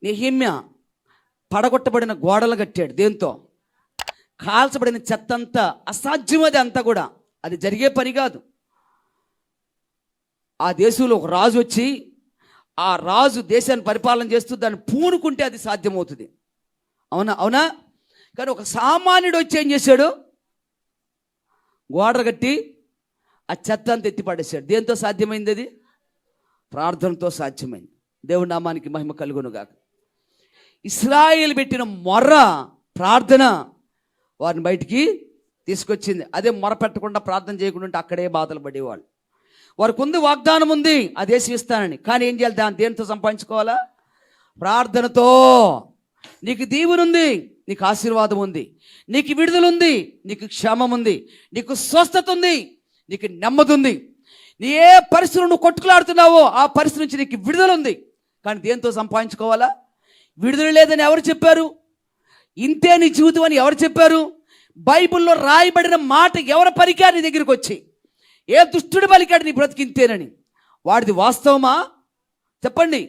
నెహెమ్యా పడగొట్టబడిన గోడలు కట్టాడు. దేంతో? కాల్చబడిన చెత్త అంతా. అసాధ్యం అది అంతా కూడా, అది జరిగే పని కాదు. ఆ దేశంలో ఒక రాజు వచ్చి ఆ రాజు దేశాన్ని పరిపాలన చేస్తూ దాన్ని పూనుకుంటే అది సాధ్యమవుతుంది. అవునా? అవునా? కానీ ఒక సామాన్యుడు వచ్చి ఏం చేశాడు? గోడలు కట్టి ఆ చెత్త అంతా ఎత్తి పడేశాడు. దేంతో సాధ్యమైంది అది? ప్రార్థనతో సాధ్యమైంది. దేవుడి నామానికి మహిమ కలుగును గాక. ఇశ్రాయేలు పెట్టిన మొర్ర ప్రార్థన వారిని బయటికి తీసుకొచ్చింది. అదే మొర పెట్టకుండా ప్రార్థన చేయకుండా ఉంటే అక్కడే బాధలు పడేవాళ్ళు. వారికి ఉంది, వాగ్దానం ఉంది, ఆ దేశం ఇస్తానని. కానీ ఏం చేయాలి? దాన్ని దేనితో సంపాదించుకోవాలా? ప్రార్థనతో. నీకు దీవెన ఉంది, నీకు ఆశీర్వాదం ఉంది, నీకు విడుదల ఉంది, నీకు క్షేమం ఉంది, నీకు స్వస్థత ఉంది, నీకు నెమ్మది ఉంది. నీ ఏ పరిస్థితులు నువ్వు కొట్టుకులాడుతున్నావో ఆ పరిస్థితి నుంచి నీకు విడుదల ఉంది. కానీ దేంతో సంపాదించుకోవాలా? విడుదల లేదని ఎవరు చెప్పారు? ఇంతే నీ జీవితం అని ఎవరు చెప్పారు? బైబిల్లో రాయబడిన మాట ఎవరు పలికారు నీ దగ్గరికి వచ్చి? ఏ దుష్టుడు పలికాడు నీ బ్రతికింతేనని? వాడిది వాస్తవమా? చెప్పండి.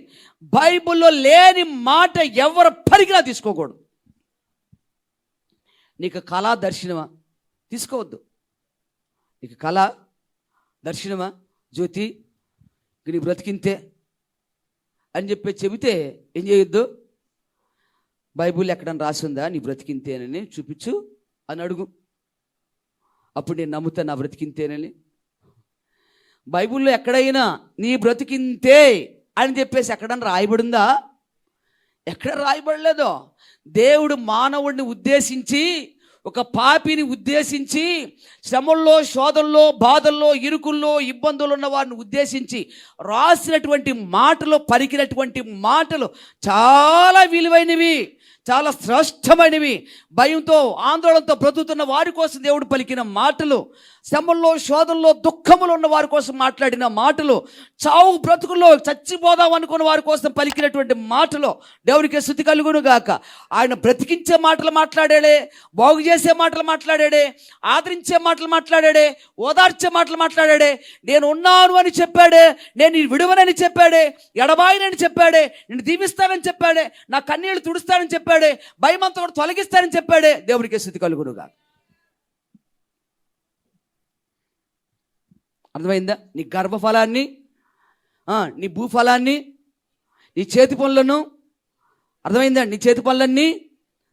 బైబిల్లో లేని మాట ఎవరు పలికినా తీసుకోకూడదు. నీకు కళా దర్శనమా? తీసుకోవద్దు. నీకు కళ దర్శనమా? జ్యోతి నీ బ్రతికింతే అని చెప్పి చెబితే ఏం చేయొద్దు. బైబిల్ ఎక్కడన్నా రాసిందా నీ బ్రతికింతేనని? చూపించు అని అడుగు. అప్పుడు నేను నమ్ముతా నా బ్రతికింతేనని. బైబిల్లో ఎక్కడైనా నీ బ్రతికింతే అని చెప్పేసి ఎక్కడన్నా రాయబడిందా? ఎక్కడ రాయబడలేదో. దేవుడు మానవుడిని ఉద్దేశించి, ఒక పాపిని ఉద్దేశించి, శ్రమల్లో, శోధనలో, బాధల్లో, ఇరుకుల్లో, ఇబ్బందులు ఉన్న వారిని ఉద్దేశించి రాసినటువంటి మాటలు, పలికినటువంటి మాటలు చాలా విలువైనవి, చాలా శ్రేష్టమైనవి. భయంతో, ఆందోళనతో బ్రతుకుతున్న వారి కోసం దేవుడు పలికిన మాటలు, శ్రమల్లో, శోధనలో, దుఃఖములు ఉన్న వారి కోసం మాట్లాడిన మాటలు, చావు బ్రతుకుల్లో చచ్చిపోదాం అనుకున్న వారి కోసం పలికినటువంటి మాటలు. దేవునికి స్తుతి కలుగును గాక. ఆయన బ్రతికించే మాటలు మాట్లాడాడే, బాగు చేసే మాటలు మాట్లాడాడే, ఆదరించే మాటలు మాట్లాడాడే, ఓదార్చే మాటలు మాట్లాడాడే, నేను ఉన్నాను అని చెప్పాడే, నేను నీ విడువనని చెప్పాడే, ఎడబాయినని చెప్పాడే, నేను దీవిస్తానని చెప్పాడే, నా కన్నీళ్లు తుడుస్తానని చెప్పాడే, భయమంతా కూడా తొలగిస్తానని చెప్పాడే. దేవునికి స్తుతి కలుగును గాక. అర్థమైందా? నీ గర్భఫలాన్ని, నీ భూఫలాన్ని, నీ చేతి పనులను, అర్థమైందా? నీ చేతి పనులన్నీ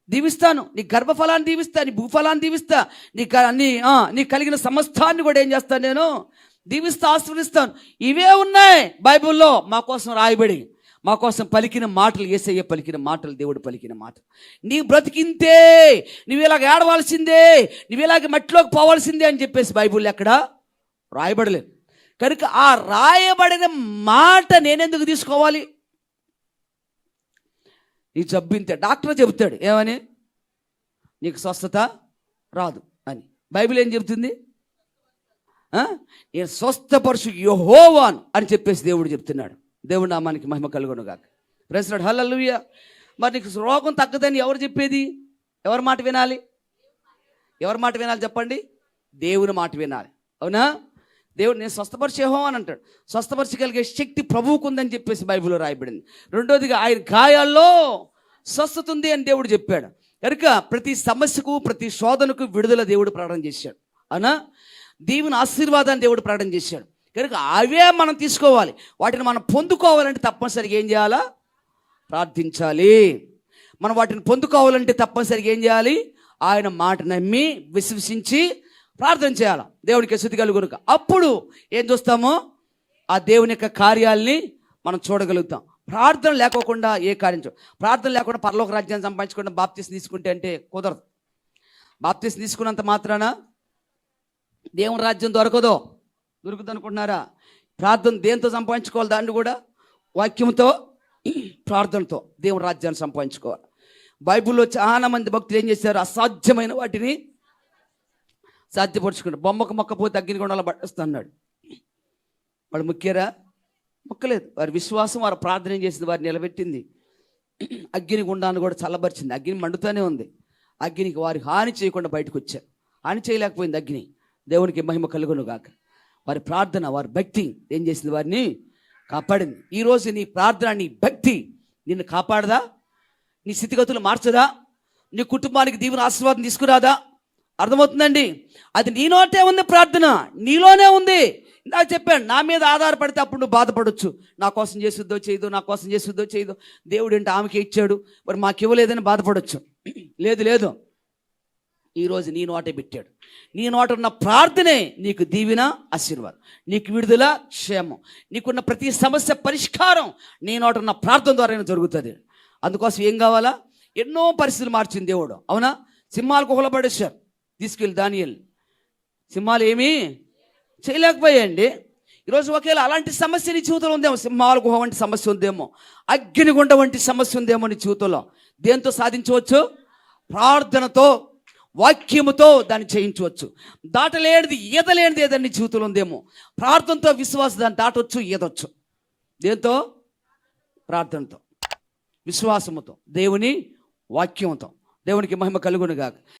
దీవిస్తాను. నీ గర్భఫలాన్ని దీవిస్తా, నీ భూఫలాన్ని దీవిస్తా, నీ కలిగిన సమస్తాన్ని కూడా ఏం చేస్తాను? నేను దీవిస్తా, ఆశీర్వదిస్తాను. ఇవే ఉన్నాయి బైబిల్లో మా కోసం రాయబడి, మా కోసం పలికిన మాటలు, యేసయ్య పలికిన మాటలు, దేవుడు పలికిన మాటలు. నీ బ్రతికింతే, నువ్వు ఇలాగ ఏడవలసిందే, నువ్వు ఇలాగ మట్టిలోకి పోవాల్సిందే అని చెప్పేసి బైబిల్ ఎక్కడ రాయబడలేదు. కనుక ఆ రాయబడిన మాట నేనెందుకు తీసుకోవాలి? నీ జబ్బింతే. డాక్టర్ చెబుతాడు ఏమని? నీకు స్వస్థత రాదు అని. బైబిల్ ఏం చెబుతుంది? నేను స్వస్థపరచు యెహోవాను అని చెప్పేసి దేవుడు చెప్తున్నాడు. దేవుడి నామానికి మహిమ కలుగును గాక. Praise lord. హల్లెలూయా. మరి నీకు రోగం తగ్గదని ఎవరు చెప్పేది? ఎవరి మాట వినాలి? ఎవరి మాట వినాలి చెప్పండి? దేవుని మాట వినాలి. అవునా? దేవుడు నేను స్వస్థపరిచేహో అని అంటాడు. స్వస్థపరచగలిగే శక్తి ప్రభువుకు ఉందని చెప్పేసి బైబిల్లో రాయబడింది. రెండోదిగా ఆయన గాయాల్లో స్వస్థత ఉంది అని దేవుడు చెప్పాడు. కనుక ప్రతి సమస్యకు, ప్రతి శోధనకు విడుదల దేవుడు ప్రకటన చేశాడు. అవునా? దేవుని ఆశీర్వాదాన్ని దేవుడు ప్రకటన చేశాడు. కనుక అవే మనం తీసుకోవాలి. వాటిని మనం పొందుకోవాలంటే తప్పనిసరిగా ఏం చేయాలా? ప్రార్థించాలి. మనం వాటిని పొందుకోవాలంటే తప్పనిసరిగా ఏం చేయాలి? ఆయన మాట నమ్మి, విశ్వసించి ప్రార్థన చేయాలి. దేవునికి స్తుతి కలుగును గాక. అప్పుడు ఏం చూస్తామో? ఆ దేవుని యొక్క కార్యాలని మనం చూడగలుగుతాం. ప్రార్థన లేకోకుండా ఏ కార్యం ప్రార్థన లేకుండా పరలోక రాజ్యాన్ని సంపాదించుకుంటే బాప్తిసం తీసుకుంటే అంటే కుదరదు. బాప్తిసం తీసుకున్నంత మాత్రాన దేవుని రాజ్యం దొరుకుతుంది అనుకుంటున్నారా? ప్రార్థన దేంతో సంపాదించుకోవాలి? దాన్ని కూడా వాక్యంతో, ప్రార్థనతో దేవుని రాజ్యాన్ని సంపాదించుకోవాలి. బైబిల్లో చాలా మంది భక్తులు ఏం చేశారు? అసాధ్యమైన వాటిని సాధ్యపరుచుకుంటారు. బొమ్మకు మొక్కపోతే అగ్నిగుండంలో పట్టేస్తున్నాడు. వాడు మొక్కారా? మొక్కలేదు. వారి విశ్వాసం, వారి ప్రార్థన చేసింది వారు నిలబెట్టింది. అగ్నిగుండాన్ని కూడా చల్లబరిచింది. అగ్ని మండుతూనే ఉంది. అగ్నికి వారి హాని చేయకుండా బయటకు వచ్చారు. హాని చేయలేకపోయింది అగ్ని. దేవునికి మహిమ కలుగును గాక. వారి ప్రార్థన, వారి భక్తి ఏం చేసింది? వారిని కాపాడింది. ఈరోజు నీ ప్రార్థన, నీ భక్తి నిన్ను కాపాడదా? నీ స్థితిగతులు మార్చదా? నీ కుటుంబానికి దీవెన ఆశీర్వాదం తీసుకురాదా? అర్థమవుతుందండి? అది నీ నోటే ఉంది, ప్రార్థన నీలోనే ఉంది. ఇందాక చెప్పాను, నా మీద ఆధారపడితే అప్పుడు నువ్వు బాధపడొచ్చు. నా కోసం చేసిద్దో చేయదో, నా కోసం చేసిద్దో చేయదో, దేవుడు ఏంటి ఆమెకి ఇచ్చాడు, మరి మాకు ఇవ్వలేదని బాధపడొచ్చు. లేదు, ఈరోజు నీ నోటే పెట్టాడు. నీ నోట ఉన్న ప్రార్థనే నీకు దీవెన, ఆశీర్వాదం, నీకు విడుదల, క్షేమం, నీకున్న ప్రతి సమస్య పరిష్కారం నీ నోట ఉన్న ప్రార్థన ద్వారానే జరుగుతుంది. అందుకోసం ఏం కావాలా? ఎన్నో పరిస్థితులు మార్చింది దేవుడు. అవునా? సింహాలు గుహలో పడేశారు, తీసుకెళ్ళి దానియేలు. సింహాలు ఏమీ చేయలేకపోయాయండి. ఈరోజు ఒకేలా అలాంటి సమస్య నీ జీవితంలో ఉందేమో. సింహాల గుహ వంటి సమస్య ఉందేమో, అగ్నిగుండ వంటి సమస్య ఉందేమో నీ జీవితంలో. దేంతో సాధించవచ్చు? ప్రార్థనతో, వాక్యముతో దాన్ని చేయించవచ్చు. దాటలేనిది, ఈదలేనిది ఏదైనా నీ జీవితంలో ఉందేమో. ప్రార్థనతో, విశ్వాసం దాన్ని దాటవచ్చు, ఈదొచ్చు. దేంతో? ప్రార్థనతో, విశ్వాసముతో, దేవుని వాక్యంతో. దేవునికి మహిమ కలుగును గాక.